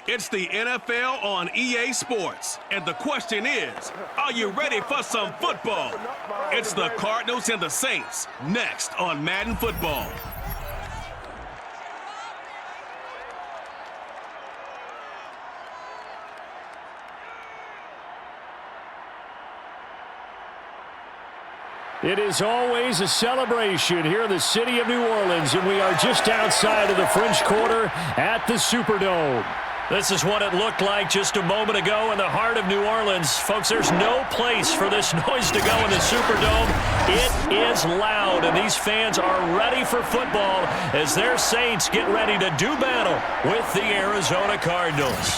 It's the NFL on EA Sports, and the question is, are you ready for some football? It's the Cardinals and the Saints, next on Madden Football. It is always a celebration here in the city of New Orleans, and we are just outside of the French Quarter at the Superdome. This is what it looked like just a moment ago in the heart of New Orleans. Folks, there's no place for this noise to go in the Superdome. It is loud, and these fans are ready for football as their Saints get ready to do battle with the Arizona Cardinals.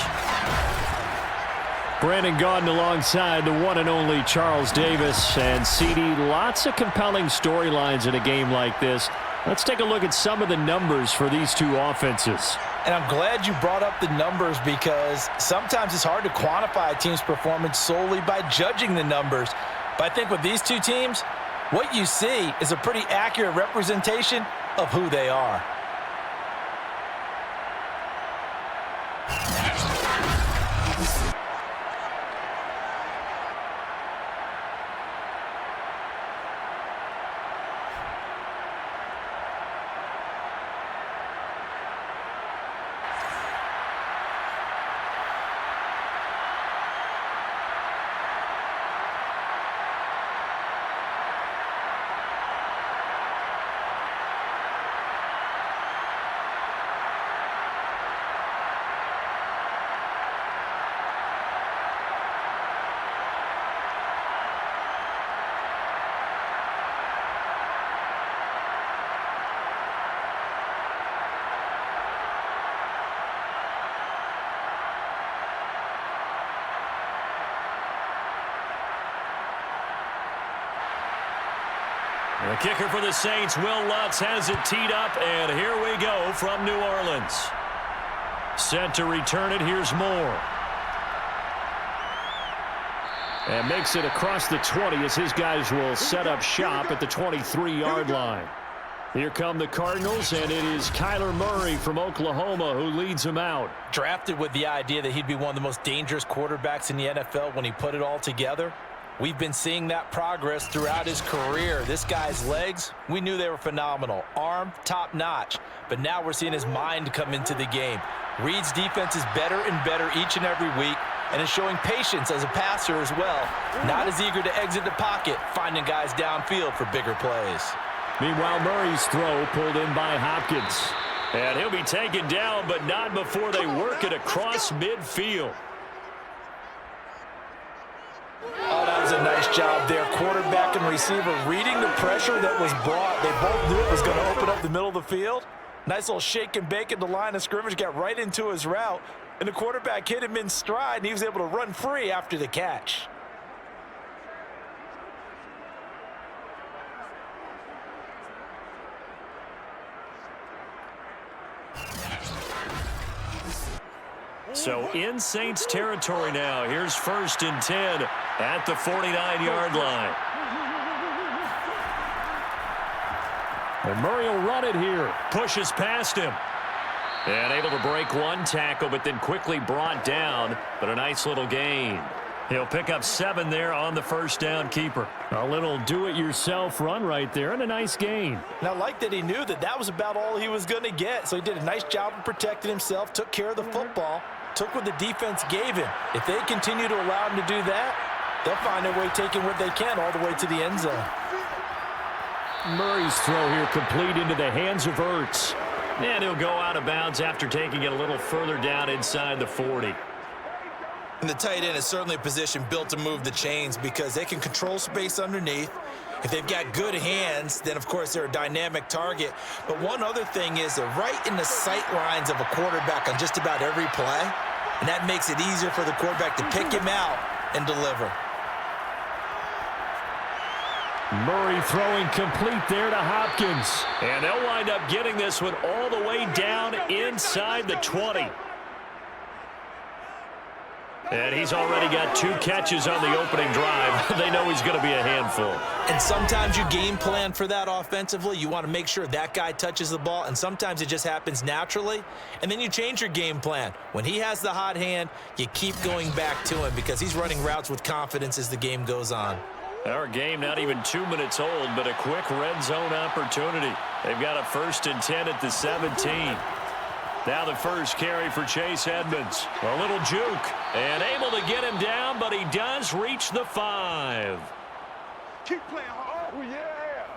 Brandon Gaudin alongside the one and only Charles Davis. And CD, lots of compelling storylines in a game like this. Let's take a look at some of the numbers for these two offenses. And I'm glad you brought up the numbers because sometimes it's hard to quantify a team's performance solely by judging the numbers. But I think with these two teams, what you see is a pretty accurate representation of who they are. The kicker for the Saints, Will Lutz, has it teed up, and here we go from New Orleans. Set to return it, here's Moore. And makes it across the 20 as his guys will set up shop at the 23-yard line. Here come the Cardinals, and it is Kyler Murray from Oklahoma who leads them out. Drafted with the idea that he'd be one of the most dangerous quarterbacks in the NFL when he put it all together. We've been seeing that progress throughout his career. This guy's legs, we knew they were phenomenal. Arm, top-notch. But now we're seeing his mind come into the game. Reed's defense is better and better each and every week, and is showing patience as a passer as well. Not as eager to exit the pocket, finding guys downfield for bigger plays. Meanwhile, Murray's throw pulled in by Hopkins. And he'll be taken down, but not before they work it across midfield. Oh, that was a nice job there. Quarterback and receiver reading the pressure that was brought. They both knew it was going to open up the middle of the field. Nice little shake and bake at the line of scrimmage, got right into his route. And the quarterback hit him in stride, and he was able to run free after the catch. So in Saints territory now. Here's 1st and 10 at the 49-yard line. And Murray will run it here. Pushes past him. And able to break one tackle, but then quickly brought down. But a nice little gain. He'll pick up 7 there on the first down keeper. A little do-it-yourself run right there and a nice gain. And I like that he knew that that was about all he was going to get. So he did a nice job of protecting himself, took care of the football, took what the defense gave him. If they continue to allow him to do that, they'll find a way taking what they can all the way to the end zone. Murray's throw here complete into the hands of Ertz. And he'll go out of bounds after taking it a little further down inside the 40. And the tight end is certainly a position built to move the chains because they can control space underneath. If they've got good hands, then, of course, they're a dynamic target. But one other thing is they're right in the sight lines of a quarterback on just about every play. And that makes it easier for the quarterback to pick him out and deliver. Murray throwing complete there to Hopkins. And they'll wind up getting this one all the way down inside the 20. And he's already got 2 catches on the opening drive. They know he's going to be a handful. And sometimes you game plan for that offensively. You want to make sure that guy touches the ball, and sometimes it just happens naturally. And then you change your game plan. When he has the hot hand, you keep going back to him because he's running routes with confidence as the game goes on. Our game not even 2 minutes old, but a quick red zone opportunity. They've got a 1st and 10 at the 17. Now the first carry for Chase Edmonds. A little juke. And able to get him down, but he does reach the 5. Keep playing hard. Oh, yeah.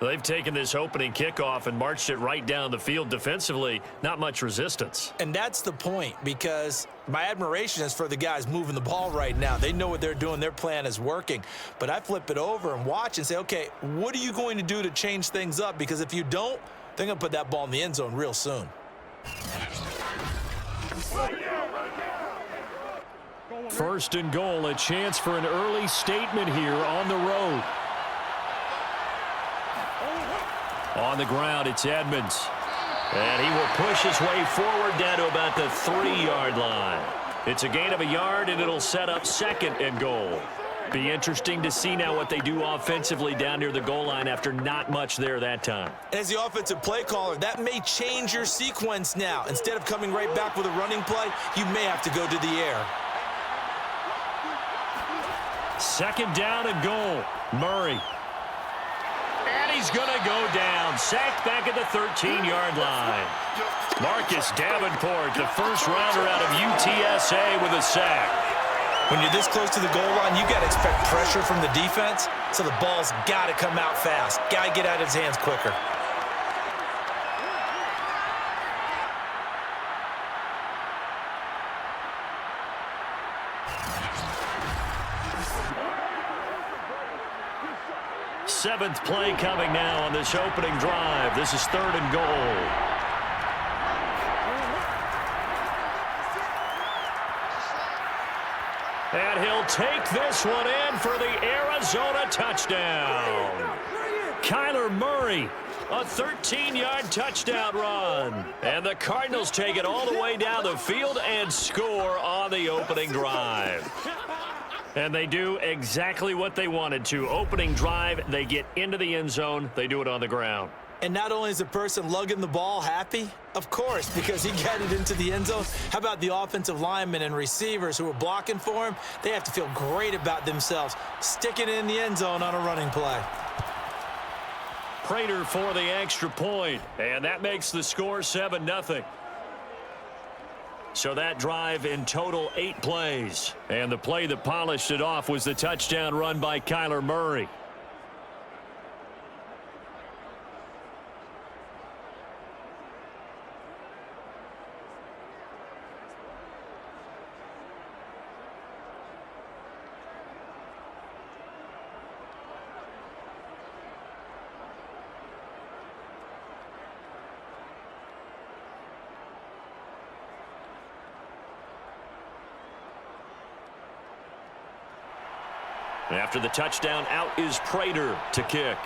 They've taken this opening kickoff and marched it right down the field defensively. Not much resistance. And that's the point, because my admiration is for the guys moving the ball right now. They know what they're doing. Their plan is working. But I flip it over and watch and say, okay, what are you going to do to change things up? Because if you don't, they're going to put that ball in the end zone real soon. First and goal, a chance for an early statement here on the road. On the ground, it's Edmonds. And he will push his way forward down to about the 3-yard line. It's a gain of a yard, and it'll set up 2nd and goal. Be interesting to see now what they do offensively down near the goal line after not much there that time. As the offensive play caller, that may change your sequence now. Instead of coming right back with a running play, you may have to go to the air. 2nd down and goal. Murray. And he's going to go down. Sacked back at the 13-yard line. Marcus Davenport, the first rounder out of UTSA, with a sack. When you're this close to the goal line, you got to expect pressure from the defense, so the ball's got to come out fast. Got to get out of his hands quicker. Seventh play coming now on this opening drive. This is 3rd and goal. And he'll take this one in for the Arizona touchdown. Kyler Murray, a 13-yard touchdown run. And the Cardinals take it all the way down the field and score on the opening drive. And they do exactly what they wanted to. Opening drive, they get into the end zone. They do it on the ground. And not only is the person lugging the ball happy, of course, because he got it into the end zone. How about the offensive linemen and receivers who are blocking for him? They have to feel great about themselves, sticking it in the end zone on a running play. Prater for the extra point, and that makes the score 7-0. So that drive in total 8 plays. And the play that polished it off was the touchdown run by Kyler Murray. After the touchdown, out is Prater to kick.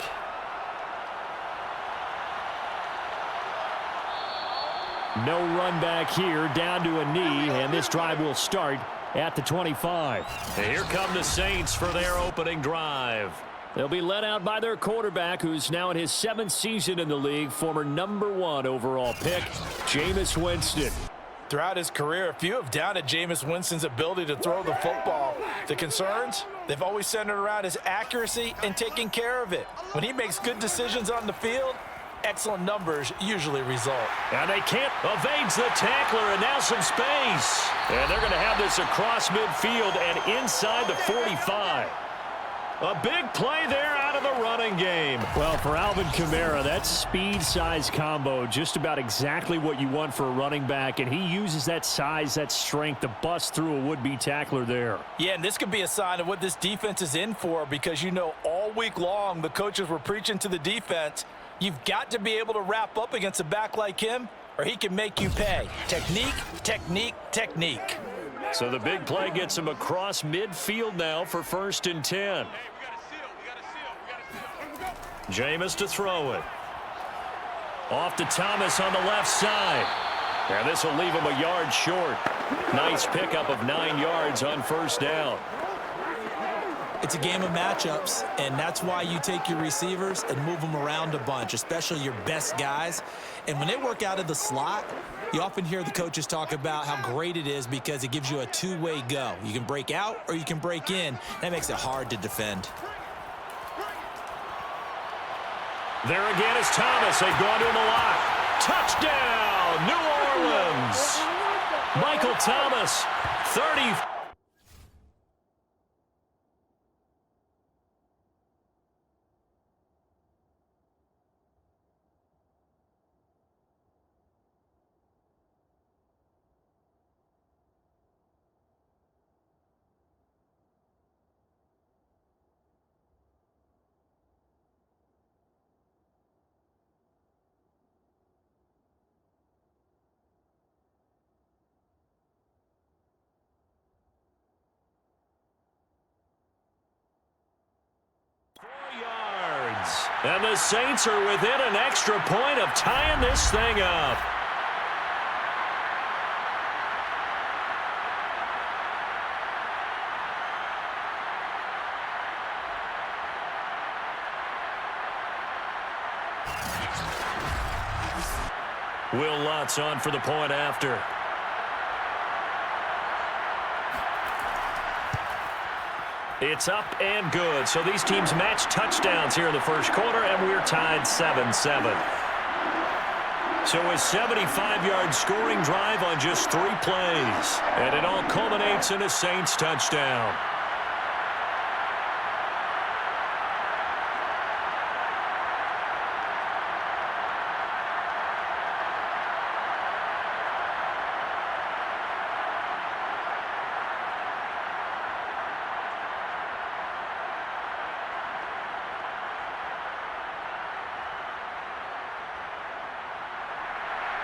No run back here, down to a knee, and this drive will start at the 25. And here come the Saints for their opening drive. They'll be led out by their quarterback, who's now in his 7th season in the league, former #1 overall pick, Jameis Winston. Throughout his career, few have doubted Jameis Winston's ability to throw the football. The concerns, they've always centered around his accuracy and taking care of it. When he makes good decisions on the field, excellent numbers usually result. And they can't evade the tackler, and now some space. And they're going to have this across midfield and inside the 45. A big play there out of the running game. Well, for Alvin Kamara, that speed-size combo, just about exactly what you want for a running back, and he uses that size, that strength to bust through a would-be tackler there. Yeah, and this could be a sign of what this defense is in for, because you know all week long the coaches were preaching to the defense, you've got to be able to wrap up against a back like him, or he can make you pay. Technique, technique, technique. So the big play gets him across midfield now for 1st and 10. Jameis to throw it. Off to Thomas on the left side. And this will leave him a yard short. Nice pickup of 9 yards on first down. It's a game of matchups, and that's why you take your receivers and move them around a bunch, especially your best guys. And when they work out of the slot, you often hear the coaches talk about how great it is because it gives you a two-way go. You can break out or you can break in. That makes it hard to defend. There again is Thomas. They've gone to him a lot. Touchdown, New Orleans. Michael Thomas, 30. And the Saints are within an extra point of tying this thing up. Will Lutz on for the point after. It's up and good. So these teams match touchdowns here in the first quarter, and we're tied 7-7. So a 75-yard scoring drive on just 3 plays. And it all culminates in a Saints touchdown.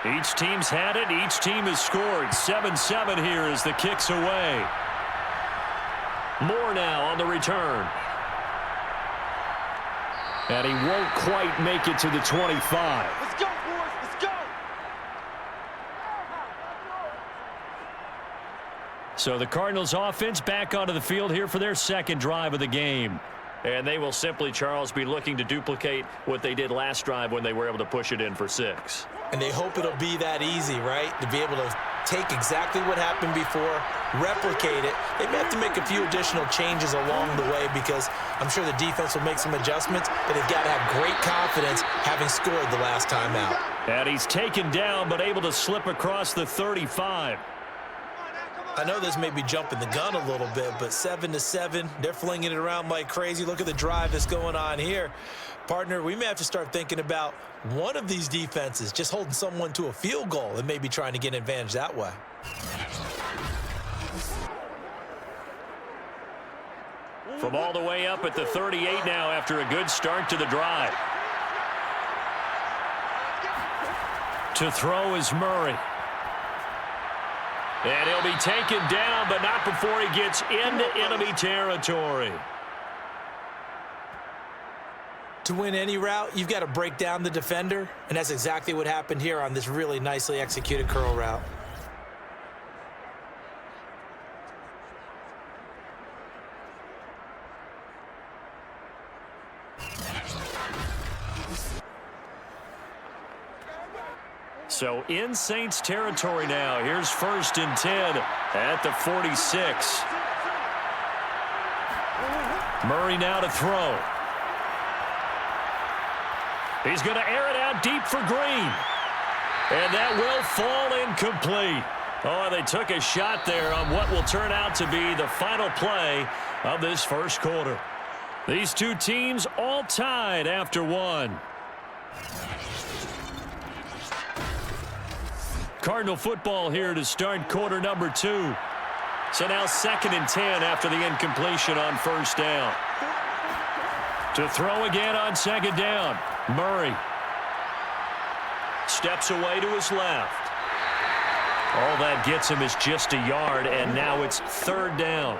Each team's had it. Each team has scored. 7-7 here as the kick's away. Moore now on the return. And he won't quite make it to the 25. Let's go, boys. Let's go. So the Cardinals offense back onto the field here for their second drive of the game. And they will simply, Charles, be looking to duplicate what they did last drive when they were able to push it in for 6. And they hope it'll be that easy, right? To be able to take exactly what happened before, replicate it. They may have to make a few additional changes along the way because I'm sure the defense will make some adjustments, but they've got to have great confidence having scored the last time out. And he's taken down but able to slip across the 35. I know this may be jumping the gun a little bit, but 7-7, they're flinging it around like crazy. Look at the drive that's going on here. Partner, we may have to start thinking about one of these defenses just holding someone to a field goal and maybe trying to get an advantage that way. From all the way up at the 38 now after a good start to the drive. To throw is Murray. And he'll be taken down, but not before he gets into enemy territory. To win any route, you've got to break down the defender, and that's exactly what happened here on this really nicely executed curl route. So in Saints territory now. Here's 1st and 10 at the 46. Murray now to throw. He's going to air it out deep for Green. And that will fall incomplete. Oh, they took a shot there on what will turn out to be the final play of this first quarter. These two teams all tied after 1. Cardinal football here to start quarter number 2. So now 2nd and 10 after the incompletion on 1st down. To throw again on 2nd down. Murray steps away to his left. All that gets him is just a yard, and now it's 3rd down.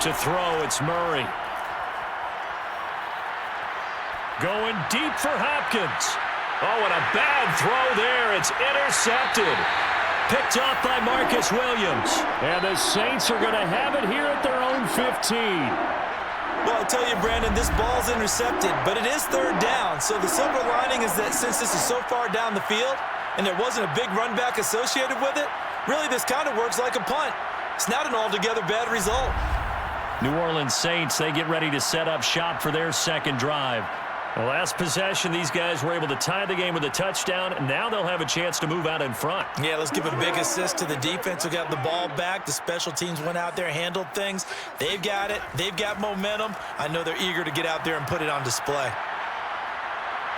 To throw, it's Murray. Going deep for Hopkins. Oh, and a bad throw there. It's intercepted. Picked off by Marcus Williams. And the Saints are going to have it here at their own 15. Well, I tell you, Brandon, this ball's intercepted, but it is third down. So the silver lining is that since this is so far down the field and there wasn't a big run back associated with it, really this kind of works like a punt. It's not an altogether bad result. New Orleans Saints, they get ready to set up shop for their second drive. The last possession, these guys were able to tie the game with a touchdown, and now they'll have a chance to move out in front. Yeah, let's give a big assist to the defense who got the ball back. The special teams went out there, handled things. They've got it. They've got momentum. I know they're eager to get out there and put it on display.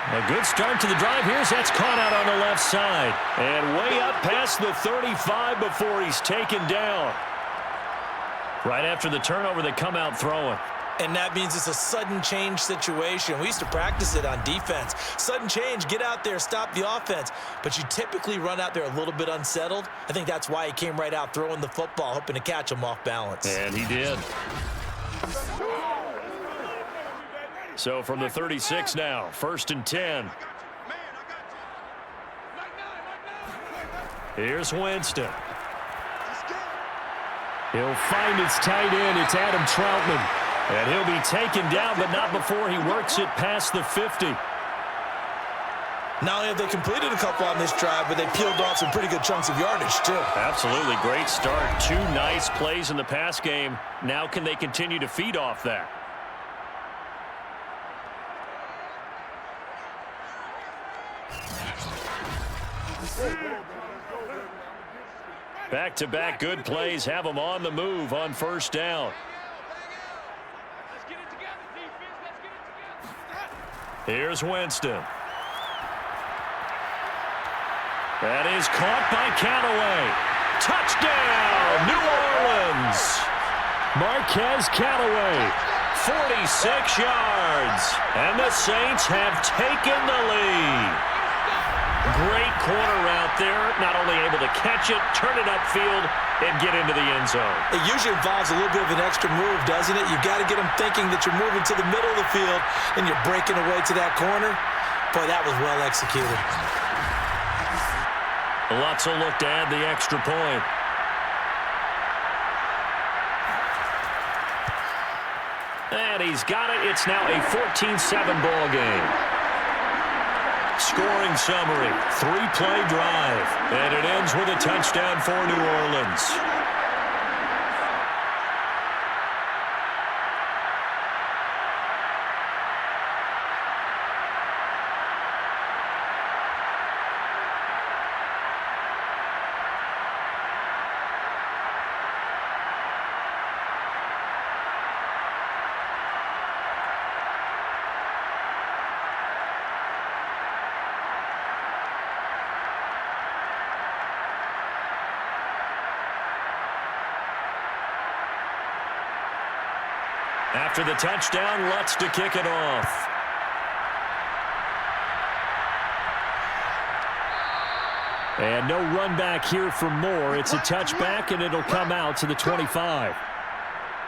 A good start to the drive. That's caught out on the left side. And way up past the 35 before he's taken down. Right after the turnover, they come out throwing. And that means it's a sudden change situation. We used to practice it on defense. Sudden change, get out there, stop the offense. But you typically run out there a little bit unsettled. I think that's why he came right out throwing the football, hoping to catch him off balance. And he did. So from the 36 now, 1st and 10. Here's Winston. He'll find his tight end. It's Adam Troutman. And he'll be taken down, but not before he works it past the 50. Not only have they completed a couple on this drive, but they peeled off some pretty good chunks of yardage, too. Absolutely. Great start. 2 nice plays in the pass game. Now can they continue to feed off that? Back-to-back good plays have them on the move on 1st down. Here's Winston. That is caught by Callaway. Touchdown, New Orleans. Marquez Callaway, 46 yards. And the Saints have taken the lead. Great corner out there, not only able to catch it, turn it upfield, and get into the end zone. It usually involves a little bit of an extra move, doesn't it? You've got to get them thinking that you're moving to the middle of the field and you're breaking away to that corner. Boy, that was well executed. Lots of look to add the extra point. And he's got it. It's now a 14-7 ball game. Scoring summary, 3-play drive, and it ends with a touchdown for New Orleans. After the touchdown, Lutz to kick it off. And no run back here for Moore. It's a touchback, and it'll come out to the 25.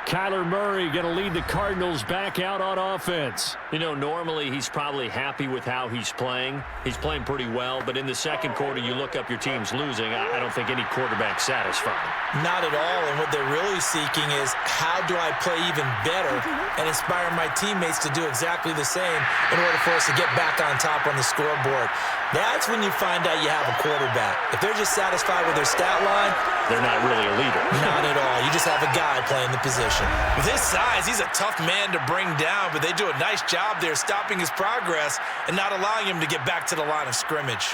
Kyler Murray going to lead the Cardinals back out on offense. You know, normally he's probably happy with how he's playing. He's playing pretty well, but in the second quarter, you look up your team's losing. I don't think any quarterback's satisfied. Not at all, and what they're really seeking is how do I play even better and inspire my teammates to do exactly the same in order for us to get back on top on the scoreboard. That's when you find out you have a quarterback. If they're just satisfied with their stat line, they're not really a leader. Not at all. You just have a guy playing the position. With his size, he's a tough man to bring down, but they do a nice job there stopping his progress and not allowing him to get back to the line of scrimmage.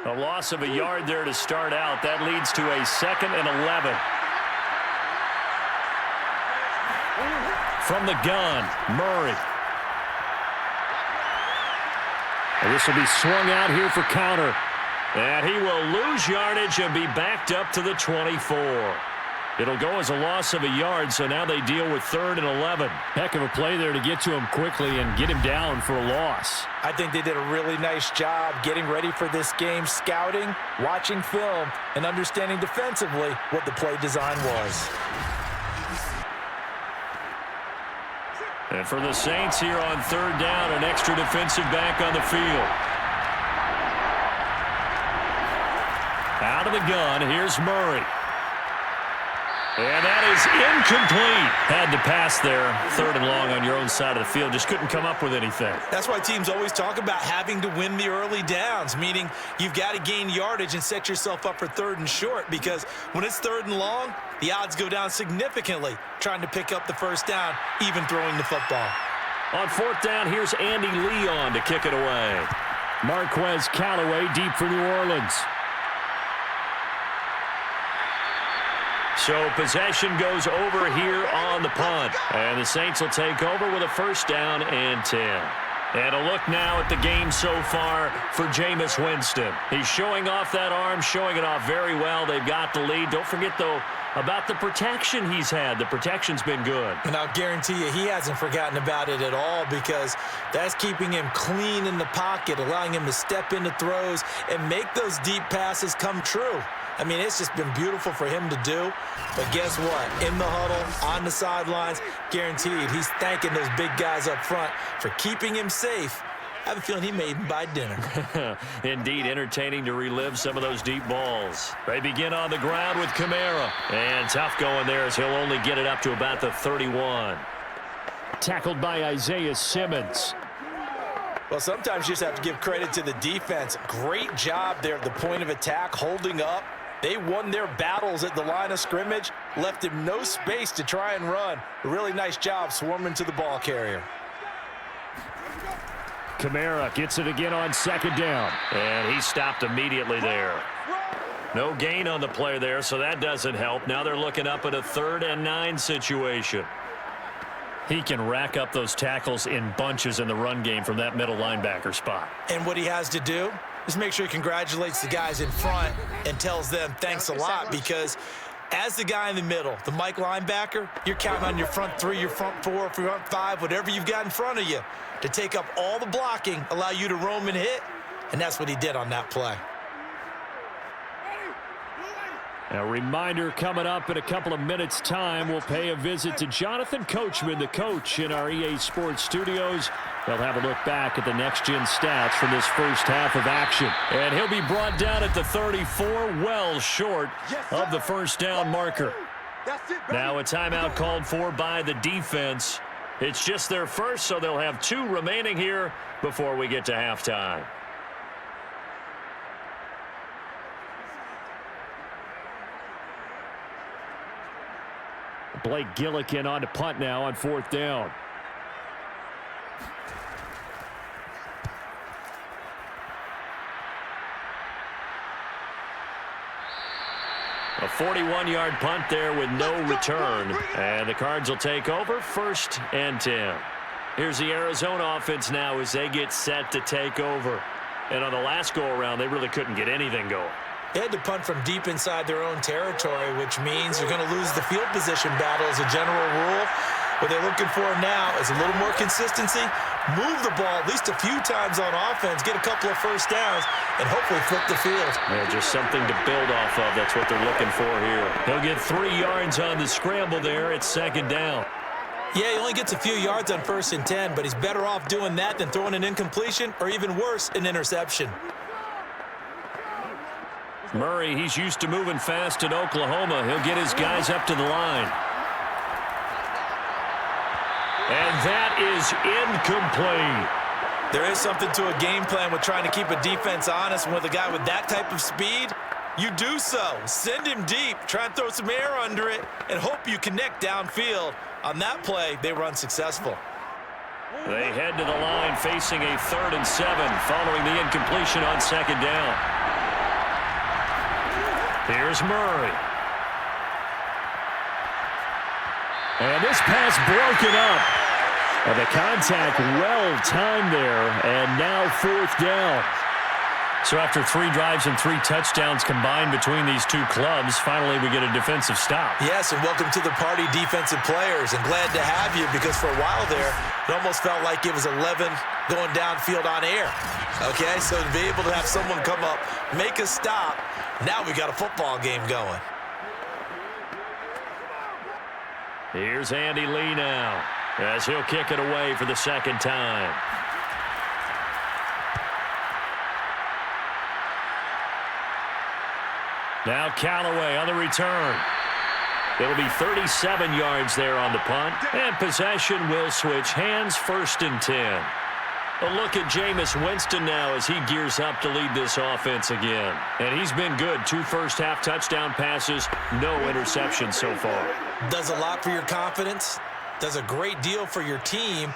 A loss of a yard there to start out. That leads to a 2nd and 11. From the gun, Murray. And this will be swung out here for counter. And he will lose yardage and be backed up to the 24. It'll go as a loss of a yard, so now they deal with 3rd and 11. Heck of a play there to get to him quickly and get him down for a loss. I think they did a really nice job getting ready for this game, scouting, watching film, and understanding defensively what the play design was. And for the Saints here on 3rd down, an extra defensive back on the field. Out of the gun, here's Murray. And that is incomplete. Had to pass there, 3rd and long on your own side of the field. Just couldn't come up with anything. That's why teams always talk about having to win the early downs, meaning you've got to gain yardage and set yourself up for 3rd and short, because when it's 3rd and long, the odds go down significantly trying to pick up the 1st down, even throwing the football. On 4th down, here's Andy Leon to kick it away. Marquez Callaway deep for New Orleans. So possession goes over here on the punt. And the Saints will take over with a 1st down and 10. And a look now at the game so far for Jameis Winston. He's showing off that arm, showing it off very well. They've got the lead. Don't forget, though, about the protection he's had. The protection's been good. And I'll guarantee you he hasn't forgotten about it at all, because that's keeping him clean in the pocket, allowing him to step into throws and make those deep passes come true. I mean, it's just been beautiful for him to do. But guess what? In the huddle, on the sidelines, guaranteed he's thanking those big guys up front for keeping him safe. I have a feeling he may even buy dinner. Indeed, entertaining to relive some of those deep balls. They begin on the ground with Kamara. And tough going there as he'll only get it up to about the 31. Tackled by Isaiah Simmons. Well, sometimes you just have to give credit to the defense. Great job there at the point of attack, holding up. They won their battles at the line of scrimmage, left him no space to try and run. A really nice job swarming to the ball carrier. Kamara gets it again on 2nd down. And he stopped immediately there. No gain on the play there, so that doesn't help. Now they're looking up at a 3rd and 9 situation. He can rack up those tackles in bunches in the run game from that middle linebacker spot. And what he has to do is make sure he congratulates the guys in front and tells them thanks a lot, because as the guy in the middle, the Mike linebacker, you're counting on your front 3, your front 4, front 5, whatever you've got in front of you to take up all the blocking, allow you to roam and hit, and that's what he did on that play. A reminder, coming up in a couple of minutes' time, we'll pay a visit to Jonathan Coachman, the coach in our EA Sports studios. They'll have a look back at the next-gen stats from this first half of action. And he'll be brought down at the 34, well short of the 1st down marker. Now a timeout called for by the defense. It's just their first, so they'll have 2 remaining here before we get to halftime. Blake Gillikin on to punt now on 4th down. A 41-yard punt there with no return. And the Cards will take over 1st and 10. Here's the Arizona offense now as they get set to take over. And on the last go-around, they really couldn't get anything going. They had to punt from deep inside their own territory, which means you're going to lose the field position battle as a general rule. What they're looking for now is a little more consistency, move the ball at least a few times on offense, get a couple of 1st downs, and hopefully flip the field. Yeah, just something to build off of. That's what they're looking for here. He'll get 3 yards on the scramble there at 2nd down. Yeah, he only gets a few yards on 1st and 10, but he's better off doing that than throwing an incompletion, or even worse, an interception. Murray, he's used to moving fast in Oklahoma. He'll get his guys up to the line. And that is incomplete. There is something to a game plan with trying to keep a defense honest. And with a guy with that type of speed, you do so. Send him deep, try and throw some air under it, and hope you connect downfield. On that play, they were unsuccessful. They head to the line facing a 3rd and 7 following the incompletion on 2nd down. Here's Murray. And this pass broken up. And the contact well timed there. And now 4th down. So after 3 drives and 3 touchdowns combined between these two clubs, finally we get a defensive stop. Yes, and welcome to the party, defensive players. And glad to have you, because for a while there, it almost felt like it was 11 going downfield on air. Okay, so to be able to have someone come up, make a stop, now we got a football game going. Here's Andy Lee now, as he'll kick it away for the second time. Now Callaway on the return. It'll be 37 yards there on the punt, and possession will switch hands, 1st and 10. A look at Jameis Winston now as he gears up to lead this offense again. And he's been good. 2 first-half touchdown passes, no interceptions so far. Does a lot for your confidence, does a great deal for your team,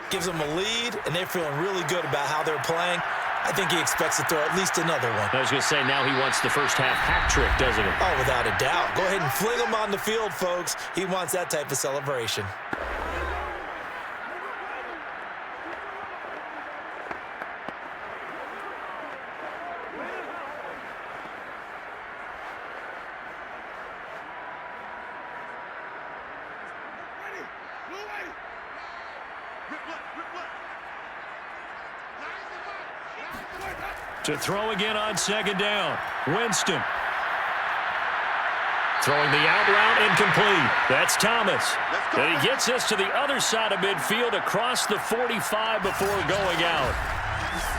gives them a lead, and they're feeling really good about how they're playing. I think he expects to throw at least another one. I was going to say, now he wants the first-half hat trick, doesn't he? Oh, without a doubt. Go ahead and fling him on the field, folks. He wants that type of celebration. To throw again on 2nd down. Winston. Throwing the out route, incomplete. That's Thomas. And he gets us to the other side of midfield across the 45 before going out.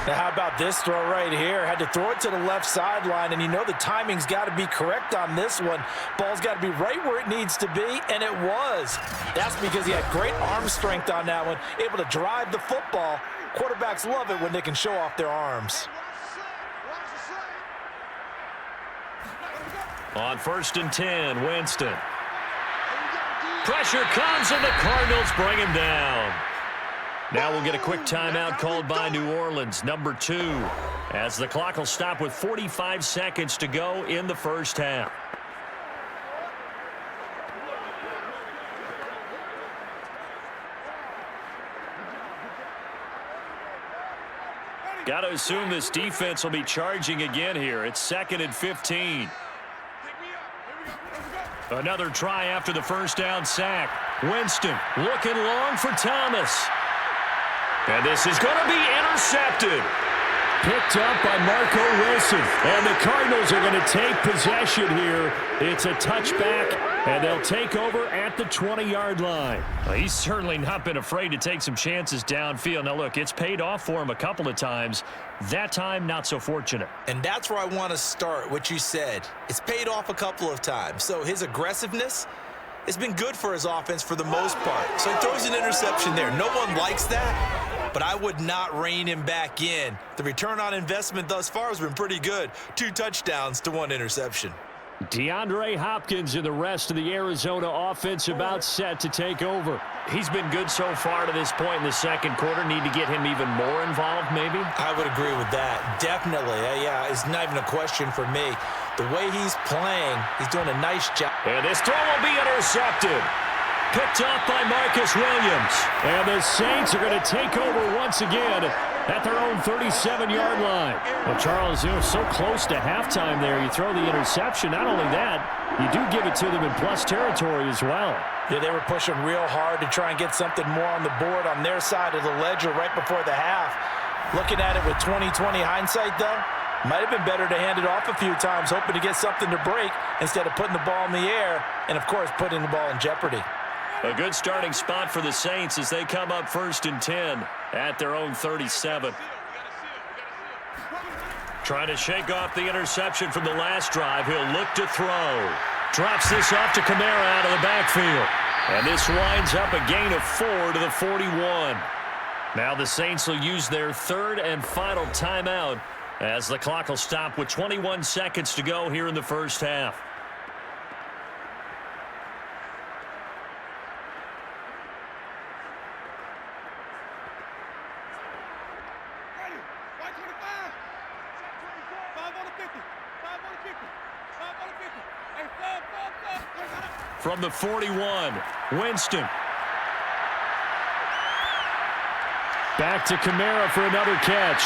Now how about this throw right here? Had to throw it to the left sideline, and you know the timing's got to be correct on this one. Ball's got to be right where it needs to be, and it was. That's because he had great arm strength on that one, able to drive the football. Quarterbacks love it when they can show off their arms. On 1st and 10, Winston. Pressure comes, and the Cardinals bring him down. Now we'll get a quick timeout called by New Orleans, number 2, as the clock will stop with 45 seconds to go in the first half. Got to assume this defense will be charging again here. It's 2nd and 15. Another try after the first down sack. Winston looking long for Thomas. And this is going to be intercepted. Picked up by Marco Wilson. And the Cardinals are going to take possession here. It's a touchback, and they'll take over at the 20-yard line. Well, he's certainly not been afraid to take some chances downfield. Now, look, it's paid off for him a couple of times. That time, not so fortunate. And that's where I want to start, what you said. It's paid off a couple of times. So his aggressiveness has been good for his offense for the most part. So he throws an interception there. No one likes that, but I would not rein him back in. The return on investment thus far has been pretty good. 2 touchdowns to 1 interception. DeAndre Hopkins and the rest of the Arizona offense about set to take over. He's been good so far to this point in the second quarter. Need to get him even more involved, maybe? I would agree with that. Definitely. Yeah, it's not even a question for me. The way he's playing, he's doing a nice job. And this throw will be intercepted. Picked up by Marcus Williams. And the Saints are going to take over once again at their own 37-yard line. Well, Charles, you're so close to halftime there. You throw the interception. Not only that, you do give it to them in plus territory as well. Yeah, they were pushing real hard to try and get something more on the board on their side of the ledger right before the half. Looking at it with 20/20 hindsight, though, might have been better to hand it off a few times, hoping to get something to break instead of putting the ball in the air and, of course, putting the ball in jeopardy. A good starting spot for the Saints as they come up 1st and 10 at their own 37. Trying to shake off the interception from the last drive. He'll look to throw. Drops this off to Kamara out of the backfield. And this winds up a gain of 4 to the 41. Now the Saints will use their 3rd and final timeout as the clock will stop with 21 seconds to go here in the first half. From the 41, Winston. Back to Kamara for another catch.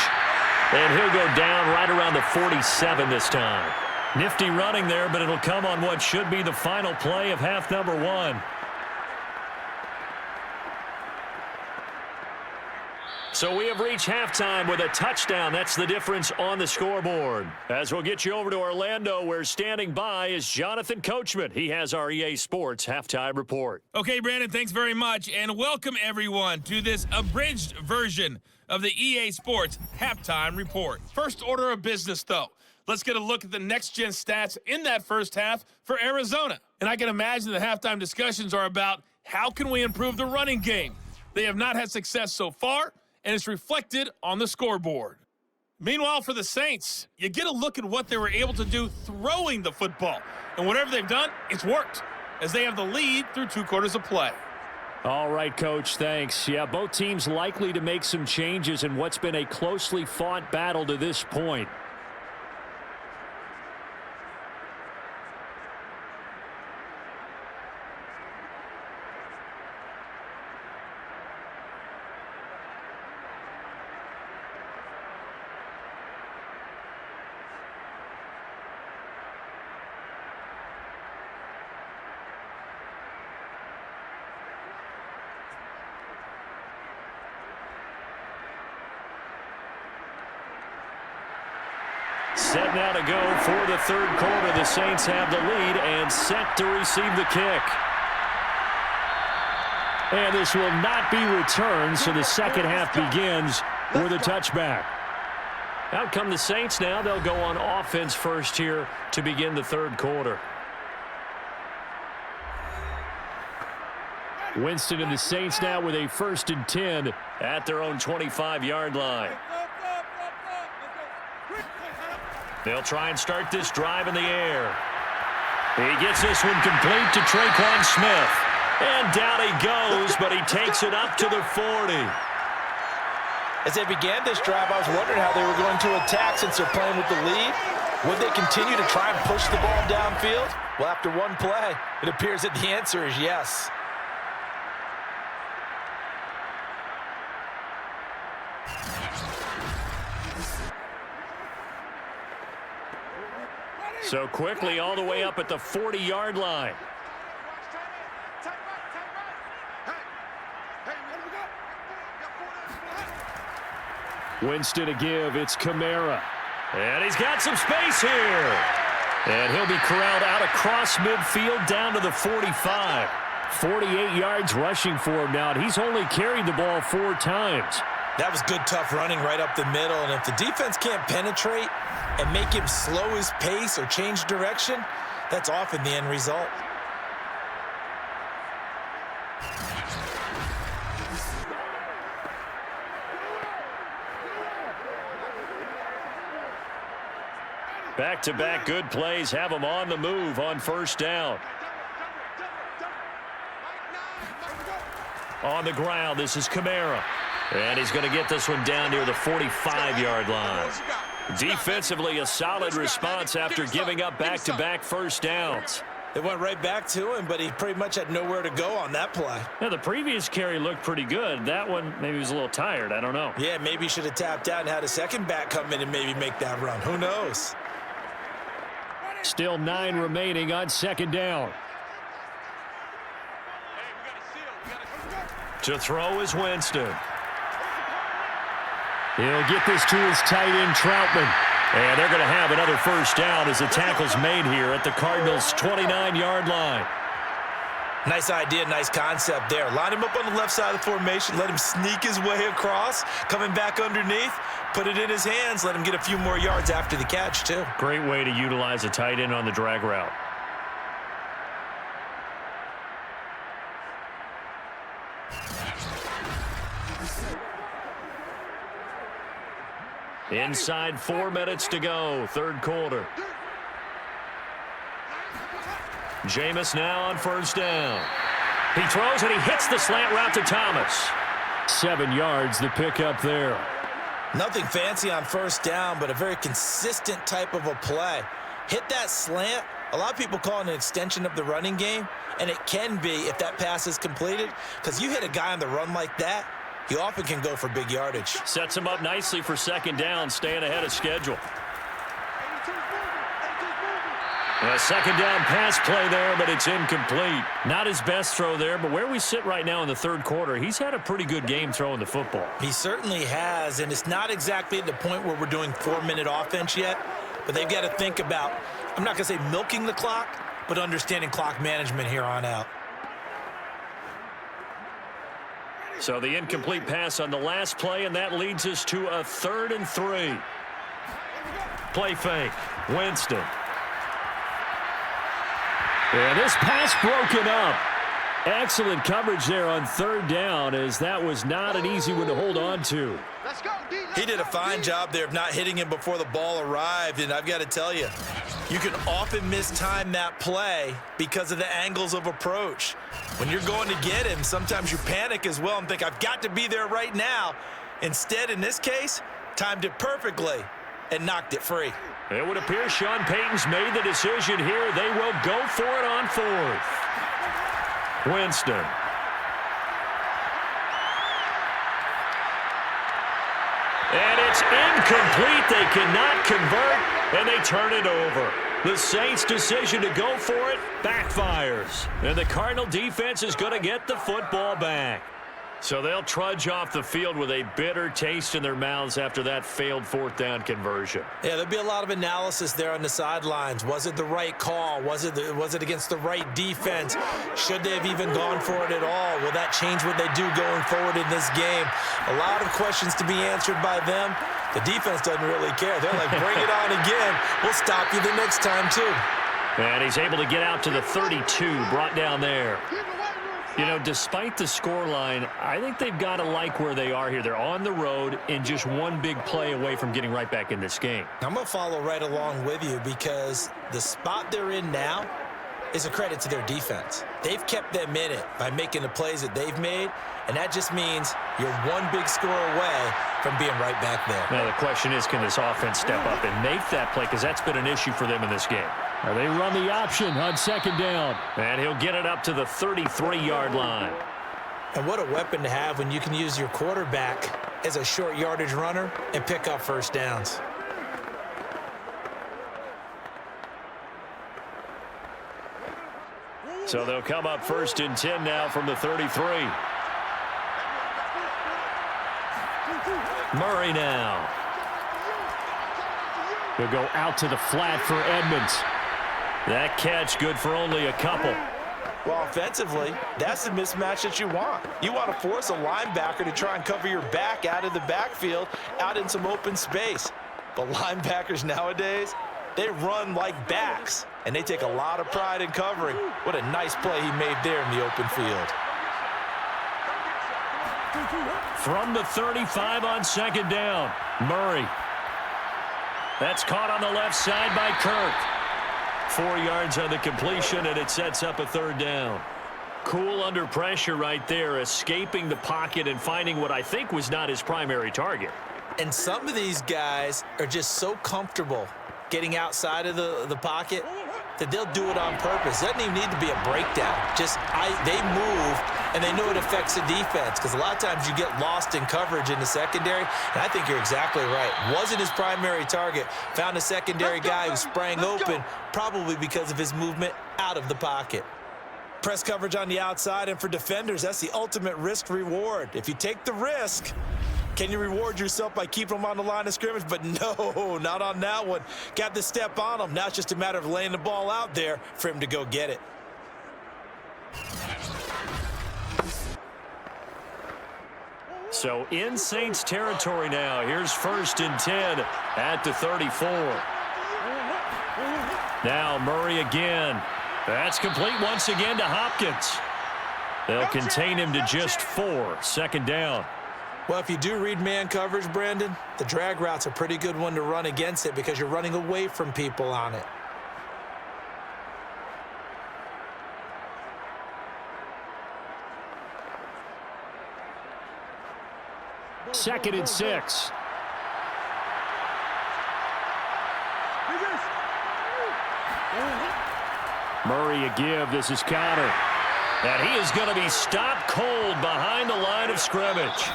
And he'll go down right around the 47 this time. Nifty running there, but it'll come on what should be the final play of half number 1. So we have reached halftime with a touchdown. That's the difference on the scoreboard. As we'll get you over to Orlando, where standing by is Jonathan Coachman. He has our EA Sports halftime report. Okay, Brandon, thanks very much, and welcome everyone to this abridged version of the EA Sports halftime report. First order of business, though. Let's get a look at the next-gen stats in that first half for Arizona. And I can imagine the halftime discussions are about how can we improve the running game. They have not had success so far, and it's reflected on the scoreboard. Meanwhile, for the Saints, you get a look at what they were able to do throwing the football. And whatever they've done, it's worked, as they have the lead through 2 quarters of play. All right, Coach, thanks. Yeah, both teams likely to make some changes in what's been a closely fought battle to this point. Set now to go for the third quarter. The Saints have the lead and set to receive the kick. And this will not be returned, so the second half begins with a touchback. Out come the Saints now. They'll go on offense first here to begin the third quarter. Winston and the Saints now with a 1st and 10 at their own 25-yard line. They'll try and start this drive in the air. He gets this one complete to Traquan Smith. And down he goes, but he takes it up to the 40. As they began this drive, I was wondering how they were going to attack since they're playing with the lead. Would they continue to try and push the ball downfield? Well, after one play, it appears that the answer is yes. So quickly all the way up at the 40-yard line. Winston to give. It's Kamara. And he's got some space here. And he'll be corralled out across midfield down to the 45. 48 yards rushing for him now. And he's only carried the ball 4 times. That was good, tough running right up the middle. And if the defense can't penetrate and make him slow his pace or change direction, that's often the end result. Back-to-back good plays have him on the move on first down. On the ground, this is Kamara. And he's going to get this one down near the 45-yard line. Defensively, a solid response after giving up back-to-back first downs. They went right back to him, but he pretty much had nowhere to go on that play. Now, the previous carry looked pretty good. That one, maybe he was a little tired. I don't know. Yeah, maybe he should have tapped out and had a second back come in and maybe make that run. Who knows? Still 9 remaining on second down. To throw is Winston. He'll get this to his tight end, Troutman. And they're going to have another first down as the tackle's made here at the Cardinals' 29-yard line. Nice idea, nice concept there. Line him up on the left side of the formation, let him sneak his way across, coming back underneath, put it in his hands, let him get a few more yards after the catch, too. Great way to utilize a tight end on the drag route. Inside 4 minutes to go, third quarter. Jameis now on first down. He throws and he hits the slant route to Thomas. 7 yards, the pickup there. Nothing fancy on first down, but a very consistent type of a play. Hit that slant. A lot of people call it an extension of the running game, and it can be if that pass is completed, because you hit a guy on the run like that, he often can go for big yardage. Sets him up nicely for second down, staying ahead of schedule. A second down pass play there, but it's incomplete. Not his best throw there, but where we sit right now in the third quarter, he's had a pretty good game throwing the football. He certainly has, and it's not exactly at the point where we're doing 4-minute offense yet, but they've got to think about, I'm not going to say milking the clock, but understanding clock management here on out. So the incomplete pass on the last play, and that leads us to a 3rd and 3. Play fake. Winston. And this pass broken up. Excellent coverage there on 3rd down, as that was not an easy one to hold on to. He did a fine job there of not hitting him before the ball arrived, and I've got to tell you, you can often mistime that play because of the angles of approach. When you're going to get him, sometimes you panic as well and think, I've got to be there right now. Instead, in this case, timed it perfectly and knocked it free. It would appear Sean Payton's made the decision here. They will go for it on 4th. Winston. And it's incomplete. They cannot convert, and they turn it over. The Saints' decision to go for it backfires. And the Cardinal defense is going to get the football back. So they'll trudge off the field with a bitter taste in their mouths after that failed 4th down conversion. Yeah, there'll be a lot of analysis there on the sidelines. Was it the right call? Was it against the right defense? Should they have even gone for it at all? Will that change what they do going forward in this game? A lot of questions to be answered by them. The defense doesn't really care. They're like, bring it on again. We'll stop you the next time, too. And he's able to get out to the 32, brought down there. You know, despite the scoreline, I think they've got to like where they are here. They're on the road and just one big play away from getting right back in this game. I'm going to follow right along with you because the spot they're in now is a credit to their defense. They've kept them in it by making the plays that they've made, and that just means you're one big score away from being right back there. Now, the question is, can this offense step up and make that play? Because that's been an issue for them in this game. They run the option on second down. And he'll get it up to the 33-yard line. And what a weapon to have when you can use your quarterback as a short yardage runner and pick up first downs. So they'll come up 1st and 10 now from the 33. Murray now. He'll go out to the flat for Edmonds. That catch good for only a couple. Well, offensively, that's the mismatch that you want. You want to force a linebacker to try and cover your back out of the backfield, out in some open space. But linebackers nowadays, they run like backs, and they take a lot of pride in covering. What a nice play he made there in the open field. From the 35 on second down, Murray. That's caught on the left side by Kirk. 4 yards on the completion, and it sets up a 3rd down. Cool under pressure right there, escaping the pocket and finding what I think was not his primary target. And some of these guys are just so comfortable getting outside of the pocket that they'll do it on purpose. It doesn't even need to be a breakdown. Just they move, and they know it affects the defense because a lot of times you get lost in coverage in the secondary, and I think you're exactly right. Wasn't his primary target. Found a secondary guy who sprang open, probably because of his movement out of the pocket. Press coverage on the outside, and for defenders, that's the ultimate risk-reward. If you take the risk, can you reward yourself by keeping them on the line of scrimmage? But no, not on that one. Got to step on them. Now it's just a matter of laying the ball out there for him to go get it. So in Saints territory now. Here's 1st and 10 at the 34. Now Murray again. That's complete once again to Hopkins. They'll contain him to just 4. Second down. Well, if you do read man coverage, Brandon, the drag route's a pretty good one to run against it because you're running away from people on it. Second and 6. Murray a give. This is Connor. And he is going to be stopped cold behind the line of scrimmage.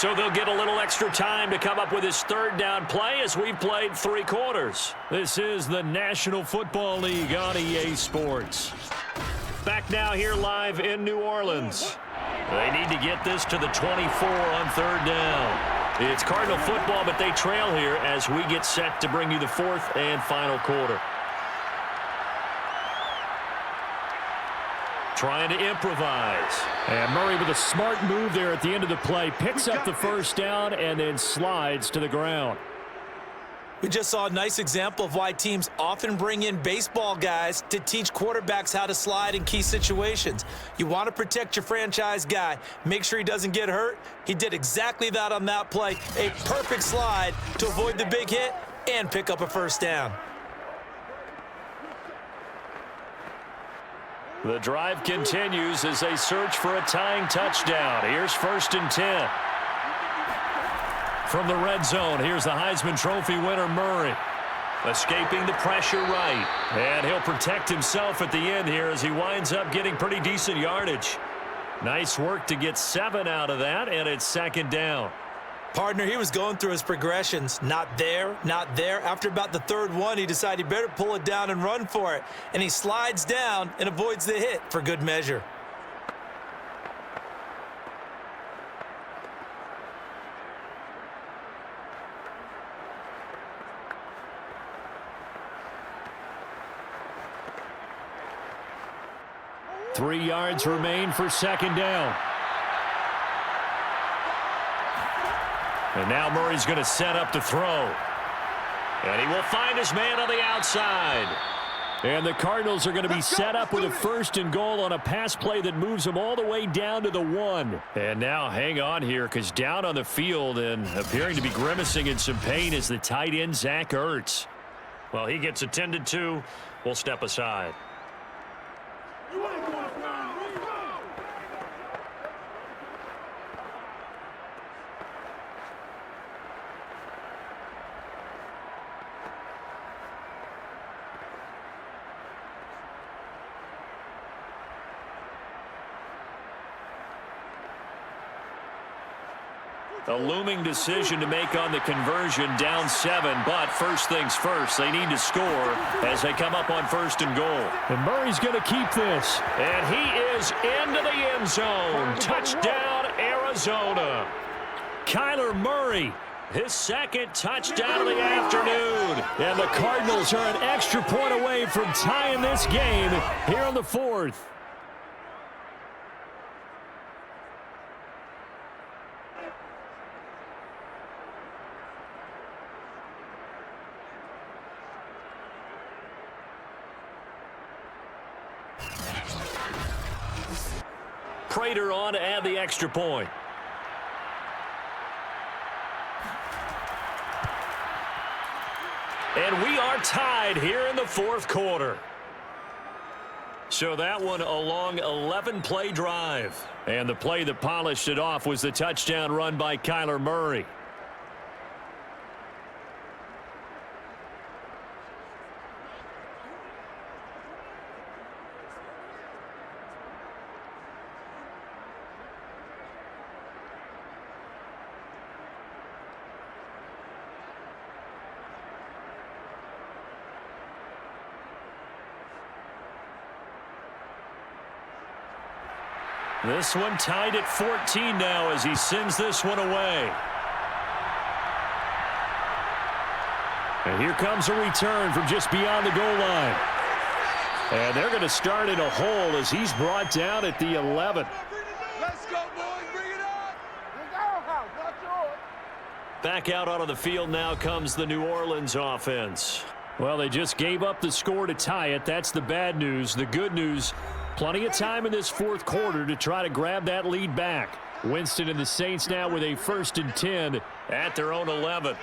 So they'll get a little extra time to come up with his third down play as we've played 3 quarters. This is the National Football League on EA Sports. Back now here live in New Orleans. They need to get this to the 24 on 3rd down. It's Cardinal football, but they trail here as we get set to bring you the 4th and final quarter. Trying to improvise. And Murray with a smart move there at the end of the play. Picks up the first down and then slides to the ground. We just saw a nice example of why teams often bring in baseball guys to teach quarterbacks how to slide in key situations. You want to protect your franchise guy. Make sure he doesn't get hurt. He did exactly that on that play. A perfect slide to avoid the big hit and pick up a first down. The drive continues as they search for a tying touchdown. Here's 1st and 10. From the red zone, here's the Heisman Trophy winner, Murray. Escaping the pressure right. And he'll protect himself at the end here as he winds up getting pretty decent yardage. Nice work to get 7 out of that, and it's 2nd down. Partner, he was going through his progressions. Not there, not there. After about the 3rd one, he decided he better pull it down and run for it. And he slides down and avoids the hit for good measure. Three yards remain for 2nd down. And now Murray's going to set up to throw. And he will find his man on the outside. And the Cardinals are going to be set up with a 1st and goal on a pass play that moves them all the way down to the 1. And now hang on here because down on the field and appearing to be grimacing in some pain is the tight end, Zach Ertz. Well, he gets attended to. We'll step aside. A looming decision to make on the conversion, down 7, but first things first, they need to score as they come up on 1st and goal. And Murray's going to keep this. And he is into the end zone. Touchdown, Arizona. Kyler Murray, his 2nd touchdown of the afternoon. And the Cardinals are an extra point away from tying this game here in the 4th. Prater on to add the extra point. And we are tied here in the 4th quarter. So that one a long 11-play drive. And the play that polished it off was the touchdown run by Kyler Murray. This one tied at 14 now as he sends this one away. And here comes a return from just beyond the goal line. And they're going to start in a hole as he's brought down at the 11. Let's go, boys. Bring it on. Back out onto the field now comes the New Orleans offense. Well, they just gave up the score to tie it. That's the bad news. The good news, plenty of time in this 4th quarter to try to grab that lead back. Winston and the Saints now with a 1st and 10 at their own 11.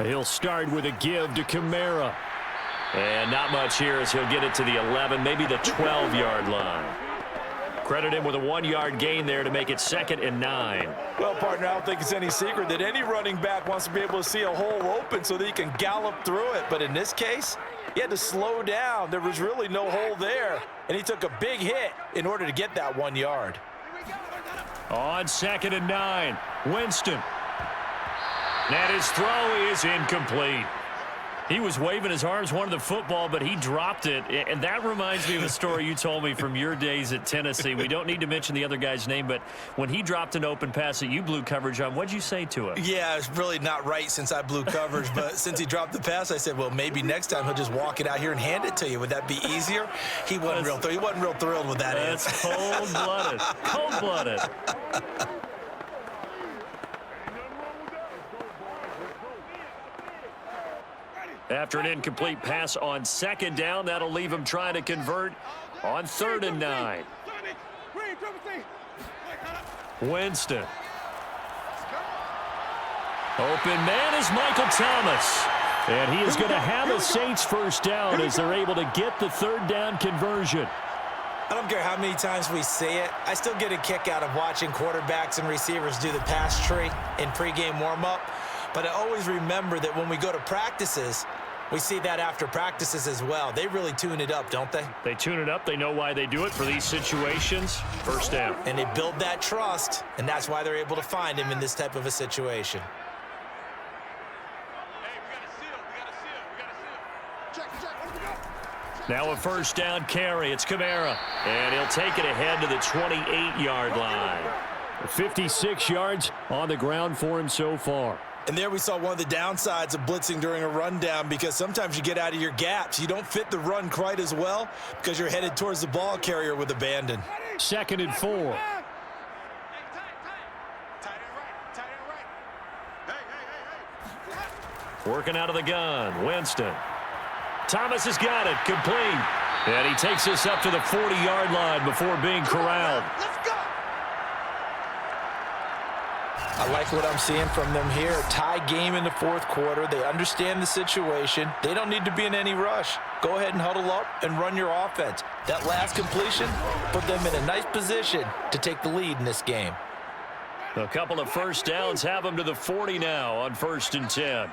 He'll start with a give to Kamara. And not much here as he'll get it to the 11, maybe the 12-yard line. Credit him with a 1-yard gain there to make it 2nd and 9. Well, partner, I don't think it's any secret that any running back wants to be able to see a hole open so that he can gallop through it. But in this case, he had to slow down. There was really no hole there, and he took a big hit in order to get that 1 yard. On 2nd and 9, Winston. And his throw is incomplete. He was waving his arms, wanted the football, but he dropped it. And that reminds me of a story you told me from your days at Tennessee. We don't need to mention the other guy's name, but when he dropped an open pass that you blew coverage on, what'd you say to him? Yeah, it's really not right since I blew coverage, but since he dropped the pass, I said, well, maybe next time he'll just walk it out here and hand it to you. Would that be easier? He wasn't real thrilled with that answer. That's cold-blooded. Cold-blooded. After an incomplete pass on 2nd down, that'll leave him trying to convert on 3rd and 9. Winston. Open man is Michael Thomas. And he is going to have a Saints first down as they're able to get the 3rd down conversion. I don't care how many times we say it. I still get a kick out of watching quarterbacks and receivers do the pass tree in pregame warm-up. But I always remember that when we go to practices, we see that after practices as well. They really tune it up, don't they? They tune it up. They know why they do it for these situations. First down. And they build that trust, and that's why they're able to find him in this type of a situation. Now a first down carry. It's Kamara. And he'll take it ahead to the 28-yard line. 56 yards on the ground for him so far. And there we saw one of the downsides of blitzing during a rundown, because sometimes you get out of your gaps. You don't fit the run quite as well because you're headed towards the ball carrier with abandon. 2nd and 4. Working out of the gun. Winston. Thomas has got it. Complete. And he takes us up to the 40-yard line before being corralled. I like what I'm seeing from them here. A tie game in the 4th quarter. They understand the situation. They don't need to be in any rush. Go ahead and huddle up and run your offense. That last completion put them in a nice position to take the lead in this game. A couple of first downs have them to the 40 now on 1st and 10.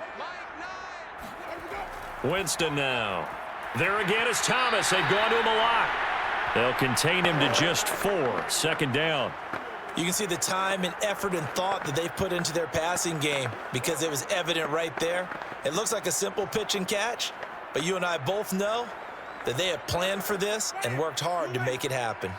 Winston now. There again is Thomas. They've gone to him a lot. They'll contain him to just 4. 2nd down. You can see the time and effort and thought that they've put into their passing game, because it was evident right there. It looks like a simple pitch and catch, but you and I both know that they have planned for this and worked hard to make it happen.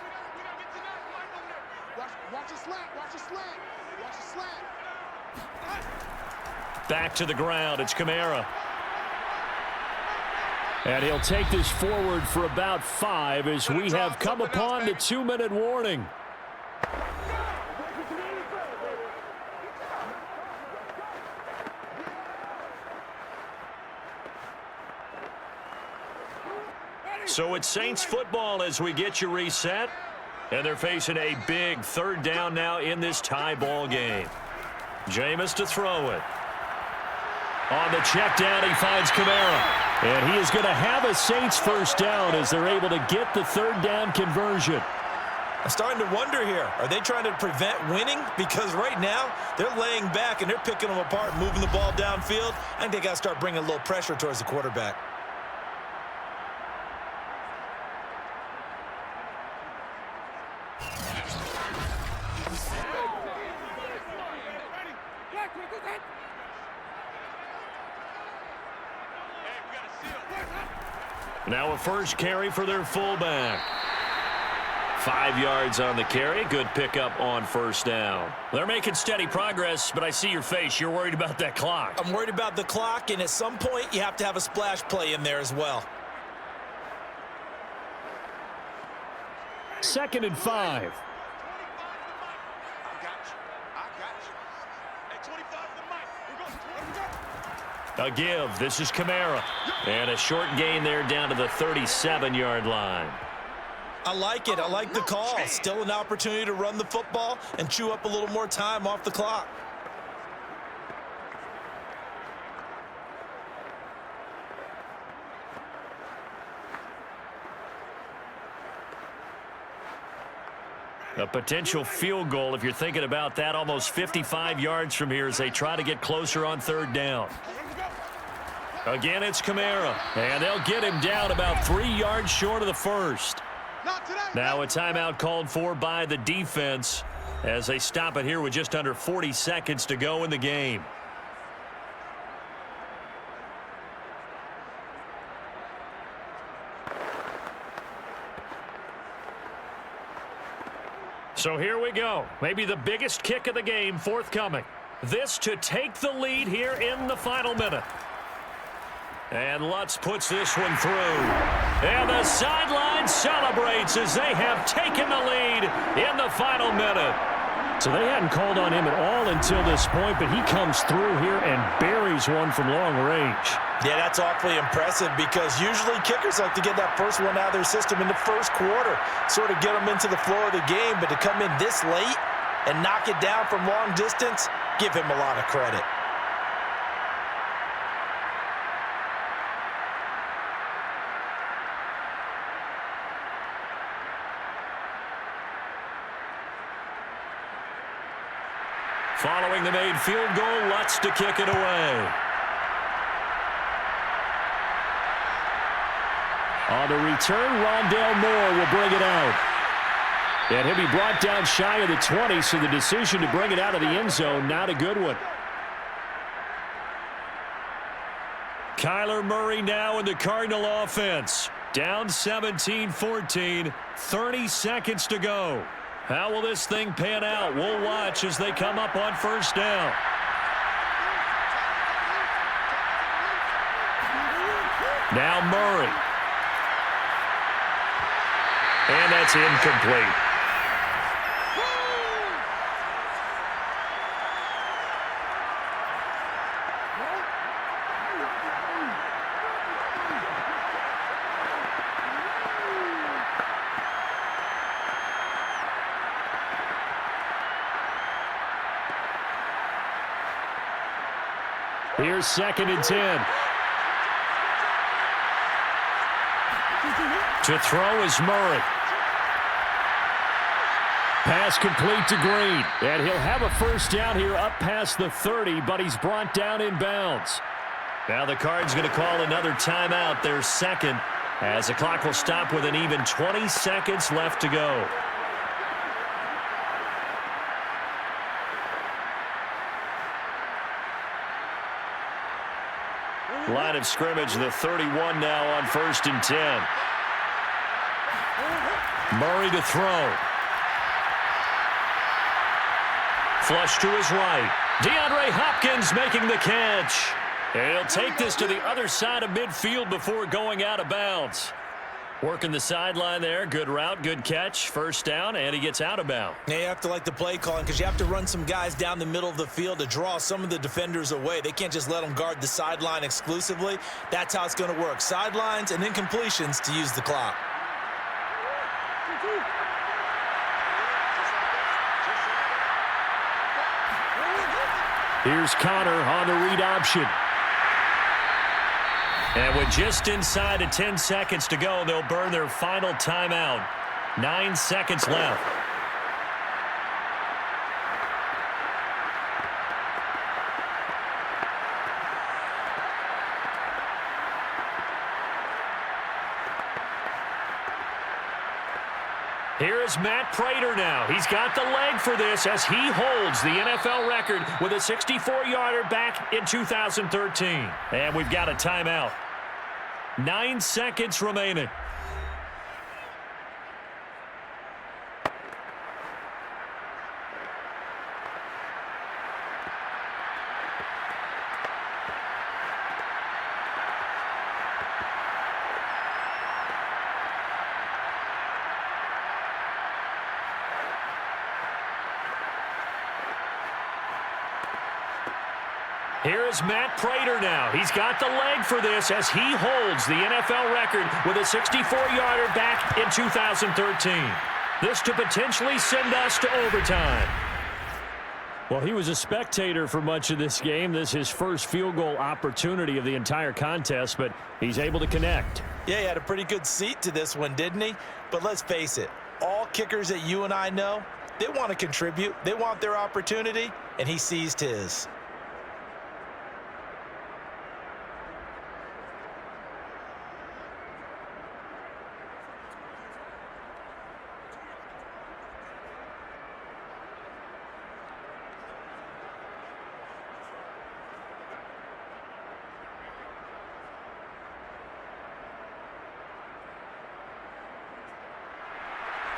Back to the ground. It's Kamara. And he'll take this forward for about 5 as we have come upon the 2-minute warning. So it's Saints football as we get you reset. And they're facing a big 3rd down now in this tie ball game. Jameis to throw it. On the check down, he finds Kamara. And he is going to have a Saints first down as they're able to get the 3rd down conversion. I'm starting to wonder here. Are they trying to prevent winning? Because right now, they're laying back and they're picking them apart, moving the ball downfield. I think they got to start bringing a little pressure towards the quarterback. Now a first carry for their fullback. 5 yards on the carry. Good pickup on first down. They're making steady progress, but I see your face. You're worried about that clock. I'm worried about the clock, and at some point, you have to have a splash play in there as well. 2nd and 5. A give. This is Kamara. And a short gain there down to the 37-yard line. I like it. I like the call. Still an opportunity to run the football and chew up a little more time off the clock. A potential field goal, if you're thinking about that, almost 55 yards from here as they try to get closer on 3rd down. Again, it's Kamara, and they'll get him down about 3 yards short of the first. Now a timeout called for by the defense as they stop it here with just under 40 seconds to go in the game. So here we go. Maybe the biggest kick of the game forthcoming. This to take the lead here in the final minute. And Lutz puts this one through. And the sideline celebrates as they have taken the lead in the final minute. So they hadn't called on him at all until this point, but he comes through here and buries one from long range. Yeah, that's awfully impressive because usually kickers like to get that first one out of their system in the first quarter, sort of get them into the flow of the game, but to come in this late and knock it down from long distance, give him a lot of credit. Following the made field goal, Lutz to kick it away. On the return, Rondale Moore will bring it out. And he'll be brought down shy of the 20, so the decision to bring it out of the end zone, not a good one. Kyler Murray now in the Cardinal offense. Down 17-14, 30 seconds to go. How will this thing pan out? We'll watch as they come up on first down. Now Murray. And that's incomplete. Here's 2nd and 10. To throw is Murray. Pass complete to Green. And he'll have a first down here up past the 30, but he's brought down in bounds. Now the Cards going to call another timeout, their second, as the clock will stop with an even 20 seconds left to go. Line of scrimmage, the 31 now on 1st and 10. Murray to throw. Flush to his right. DeAndre Hopkins making the catch. And he'll take this to the other side of midfield before going out of bounds. Working the sideline there. Good route, good catch. First down, and he gets out of bounds. Yeah, you have to like the play calling because you have to run some guys down the middle of the field to draw some of the defenders away. They can't just let them guard the sideline exclusively. That's how it's going to work. Sidelines and incompletions to use the clock. Here's Connor on the read option. And with just inside of 10 seconds to go, they'll burn their final timeout. 9 seconds left. Here's Matt Prater now. He's got the leg for this as he holds the NFL record with a 64-yarder back in 2013. And we've got a timeout. 9 seconds remaining. Here's Matt Prater now. He's got the leg for this as he holds the NFL record with a 64-yarder back in 2013. This to potentially send us to overtime. Well, he was a spectator for much of this game. This is his first field goal opportunity of the entire contest, but he's able to connect. Yeah, he had a pretty good seat to this one, didn't he? But let's face it, all kickers that you and I know, they want to contribute. They want their opportunity, and he seized his.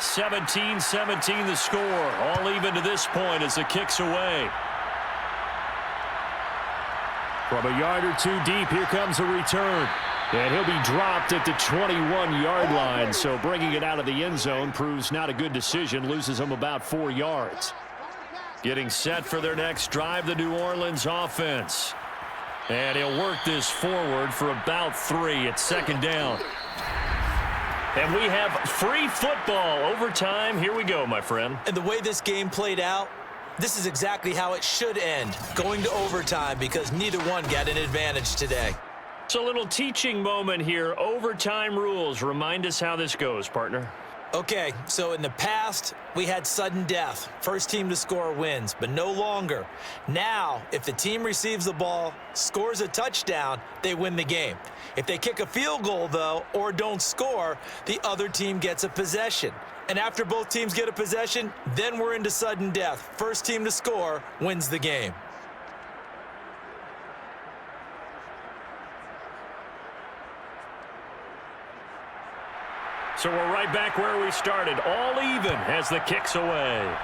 17-17 the score. All even to this point as the kick's away. From a yard or two deep, here comes a return. And he'll be dropped at the 21-yard line, so bringing it out of the end zone proves not a good decision, loses them about 4 yards. Getting set for their next drive, the New Orleans offense. And he'll work this forward for about 3 at second down. And we have free football. Overtime, here we go, my friend. And the way this game played out, this is exactly how it should end, going to overtime, because neither one got an advantage today. It's a little teaching moment here. Overtime rules. Remind us how this goes, partner. Okay, so in the past, we had sudden death. First team to score wins, but no longer. Now, if the team receives the ball, scores a touchdown, they win the game. If they kick a field goal, though, or don't score, the other team gets a possession. And after both teams get a possession, then we're into sudden death. First team to score wins the game. So we're right back where we started. All even as the kick's away.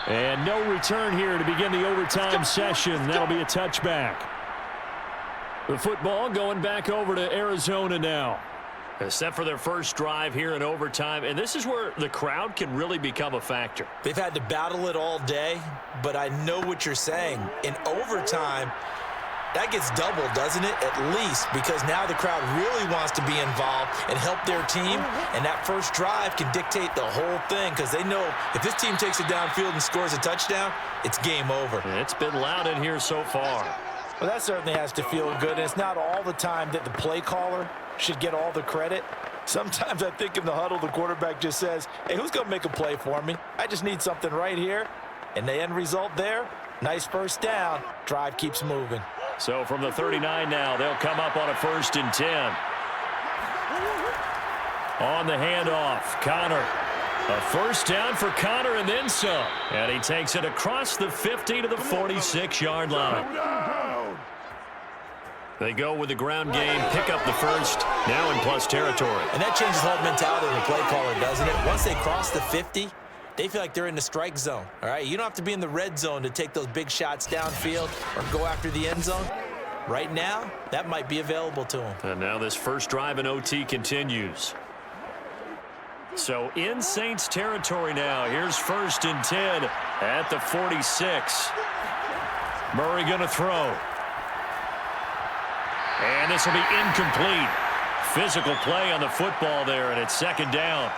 And no return here to begin the overtime session. That'll be a touchback. The football going back over to Arizona now. Set for their first drive here in overtime. And this is where the crowd can really become a factor. They've had to battle it all day, but I know what you're saying. In overtime, that gets doubled, doesn't it? At least, because now the crowd really wants to be involved and help their team, and that first drive can dictate the whole thing, because they know if this team takes it downfield and scores a touchdown, it's game over. It's been loud in here so far. Well, that certainly has to feel good, and it's not all the time that the play caller should get all the credit. Sometimes I think in the huddle, the quarterback just says, hey, who's going to make a play for me? I just need something right here. And the end result there, nice first down. Drive keeps moving. So from the 39 now, they'll come up on a 1st and 10. On the handoff, Connor. A first down for Connor and then some. And he takes it across the 50 to the 46-yard line. They go with the ground game, pick up the first, now in plus territory. And that changes the whole mentality of the play caller, doesn't it? Once they cross the 50, they feel like they're in the strike zone, all right? You don't have to be in the red zone to take those big shots downfield or go after the end zone. Right now, that might be available to them. And now this first drive in OT continues. So in Saints territory now. Here's 1st and 10 at the 46. Murray going to throw. And this will be incomplete. Physical play on the football there, and it's 2nd down.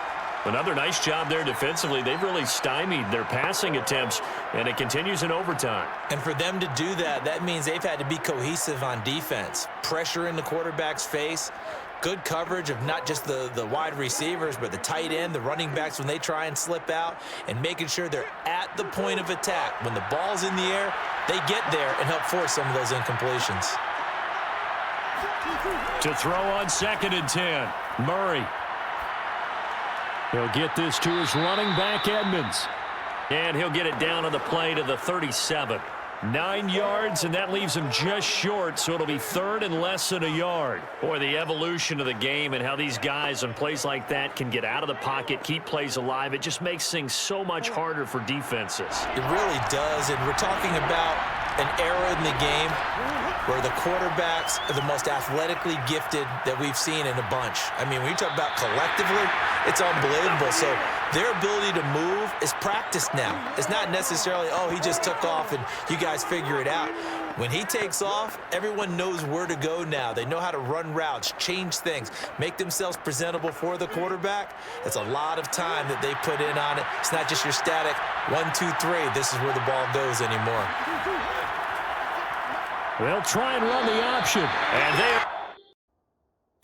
Another nice job there defensively. They've really stymied their passing attempts, and it continues in overtime. And for them to do that, that means they've had to be cohesive on defense. Pressure in the quarterback's face. Good coverage of not just the wide receivers, but the tight end, the running backs when they try and slip out, and making sure they're at the point of attack. When the ball's in the air, they get there and help force some of those incompletions. To throw on 2nd and 10, Murray. He'll get this to his running back, Edmonds. And he'll get it down on the play to the 37. 9 yards, and that leaves him just short, so it'll be 3rd and less than a yard. Boy, the evolution of the game and how these guys on plays like that can get out of the pocket, keep plays alive, it just makes things so much harder for defenses. It really does, and we're talking about an era in the game where the quarterbacks are the most athletically gifted that we've seen in a bunch. I mean, when you talk about collectively, it's unbelievable. So their ability to move is practiced now. It's not necessarily, oh, he just took off and you guys figure it out. When he takes off, everyone knows where to go now. They know how to run routes, change things, make themselves presentable for the quarterback. It's a lot of time that they put in on it. It's not just your static 1, 2, 3. This is where the ball goes anymore. They'll try and run the option. And they're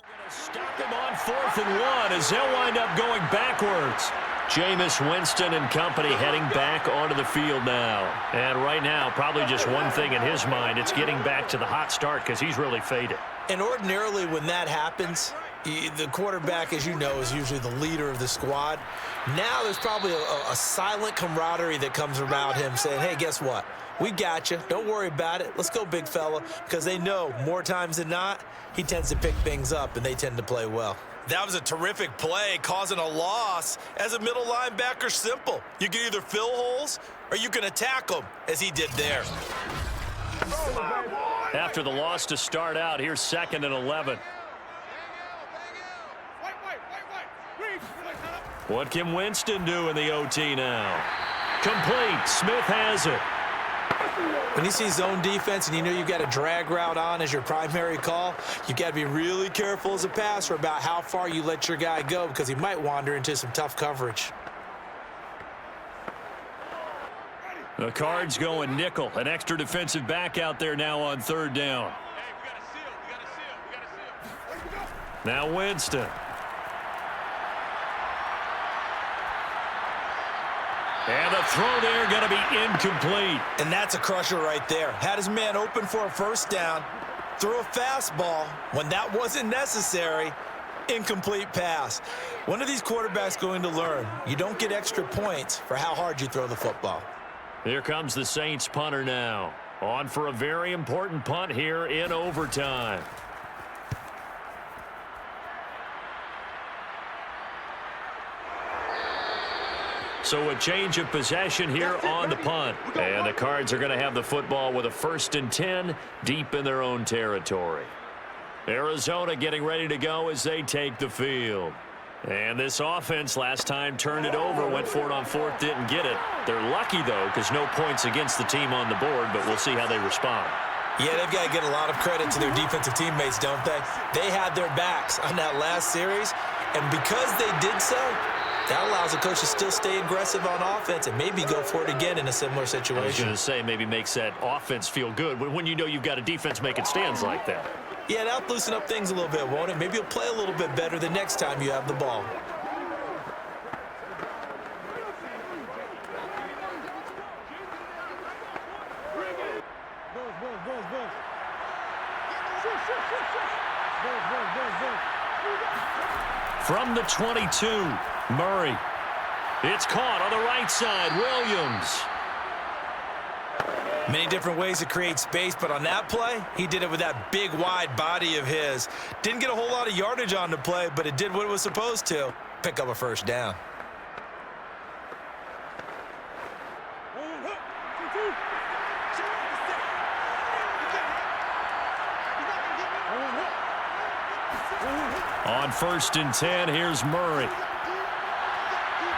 going to stop them on 4th and 1 as they'll wind up going backwards. Jameis Winston and company heading back onto the field now. And right now, probably just one thing in his mind. It's getting back to the hot start because he's really faded. And ordinarily when that happens, the quarterback, as you know, is usually the leader of the squad. Now there's probably a silent camaraderie that comes around him saying, hey, guess what? we got you. Don't worry about it. Let's go, big fella, because they know more times than not, he tends to pick things up, and they tend to play well. That was a terrific play, causing a loss. As a middle linebacker, simple. You can either fill holes or you can attack them, as he did there. After the loss to start out, here's 2nd and 11. What can Winston do in the OT now? Complete. Smith has it. When you see zone defense and you know you've got a drag route on as your primary call, you've got to be really careful as a passer about how far you let your guy go because he might wander into some tough coverage. The Cards going nickel. An extra defensive back out there now on 3rd down. Now Winston. And the throw there going to be incomplete. And that's a crusher right there. Had his man open for a first down, threw a fastball when that wasn't necessary. Incomplete pass. One of these quarterbacks going to learn, you don't get extra points for how hard you throw the football. Here comes the Saints punter now. On for a very important punt here in overtime. So a change of possession here on the punt. And the Cards are going to have the football with a 1st and 10 deep in their own territory. Arizona getting ready to go as they take the field. And this offense last time turned it over, went for it on 4th, didn't get it. They're lucky, though, because no points against the team on the board, but we'll see how they respond. Yeah, they've got to get a lot of credit to their defensive teammates, don't they? They had their backs on that last series, and because they did so, that allows the coach to still stay aggressive on offense and maybe go for it again in a similar situation. I was going to say maybe makes that offense feel good when you know you've got a defense making stands like that. Yeah, that'll loosen up things a little bit, won't it? Maybe you'll play a little bit better the next time you have the ball. From the 22, Murray. It's caught on the right side, Williams. Many different ways to create space, but on that play, he did it with that big, wide body of his. Didn't get a whole lot of yardage on the play, but it did what it was supposed to. Pick up a first down. On 1st and 10, here's Murray.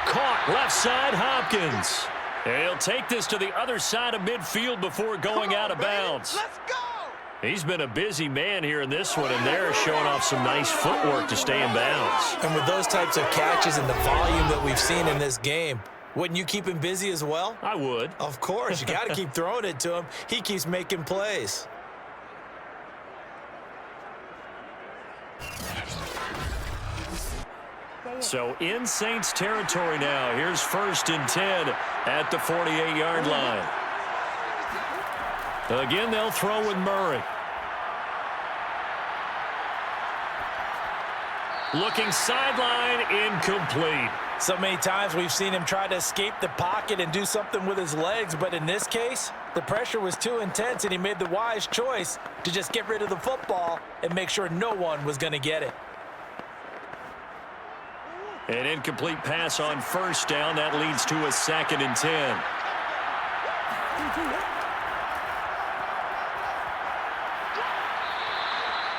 Caught left side, Hopkins. He'll take this to the other side of midfield before going out of bounds. Let's go! He's been a busy man here in this one, and they're showing off some nice footwork to stay in bounds. And with those types of catches and the volume that we've seen in this game, wouldn't you keep him busy as well? I would. Of course. You got to keep throwing it to him. He keeps making plays. So in Saints territory now. Here's 1st and 10 at the 48-yard line. Again, they'll throw with Murray. Looking sideline, incomplete. So many times we've seen him try to escape the pocket and do something with his legs, but in this case, the pressure was too intense and he made the wise choice to just get rid of the football and make sure no one was going to get it. An incomplete pass on 1st down. That leads to a 2nd and 10.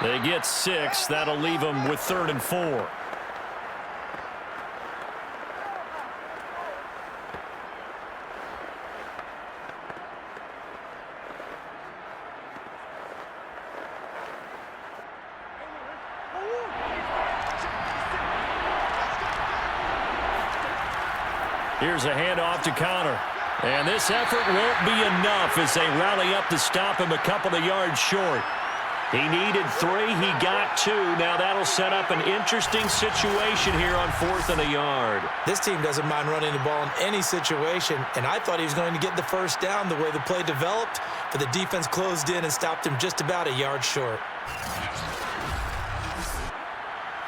They get 6. That'll leave them with 3rd and 4. Here's a handoff to Connor. And this effort won't be enough as they rally up to stop him a couple of yards short. He needed 3. He got 2. Now that'll set up an interesting situation here on 4th and a yard. This team doesn't mind running the ball in any situation, and I thought he was going to get the first down the way the play developed, but the defense closed in and stopped him just about a yard short.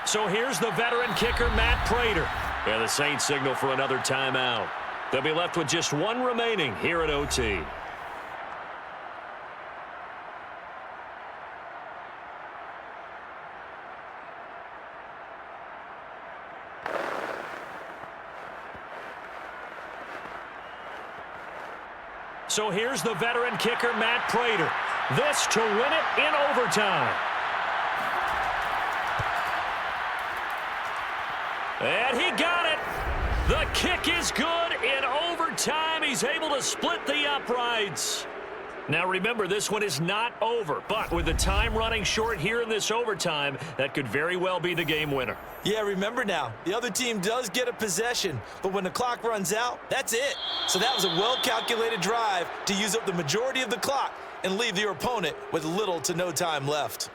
So here's the veteran kicker, Matt Prater. And the Saints signal for another timeout. They'll be left with just 1 remaining here at OT. So here's the veteran kicker, Matt Prater. This to win it in overtime. And he got it. The kick is good in overtime. He's able to split the uprights. Now remember, this one is not over, but with the time running short here in this overtime, that could very well be the game winner. Yeah, remember now, the other team does get a possession, but when the clock runs out, that's it. So that was a well-calculated drive to use up the majority of the clock and leave your opponent with little to no time left.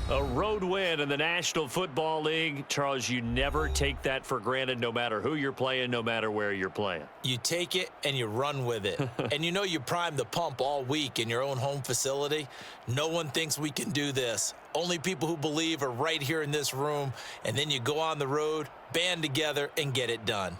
A road win in the National Football League. Charles, you never take that for granted, no matter who you're playing, no matter where you're playing. You take it and you run with it. And you know you primed the pump all week in your own home facility. No one thinks we can do this. Only people who believe are right here in this room. And then you go on the road, band together, and get it done.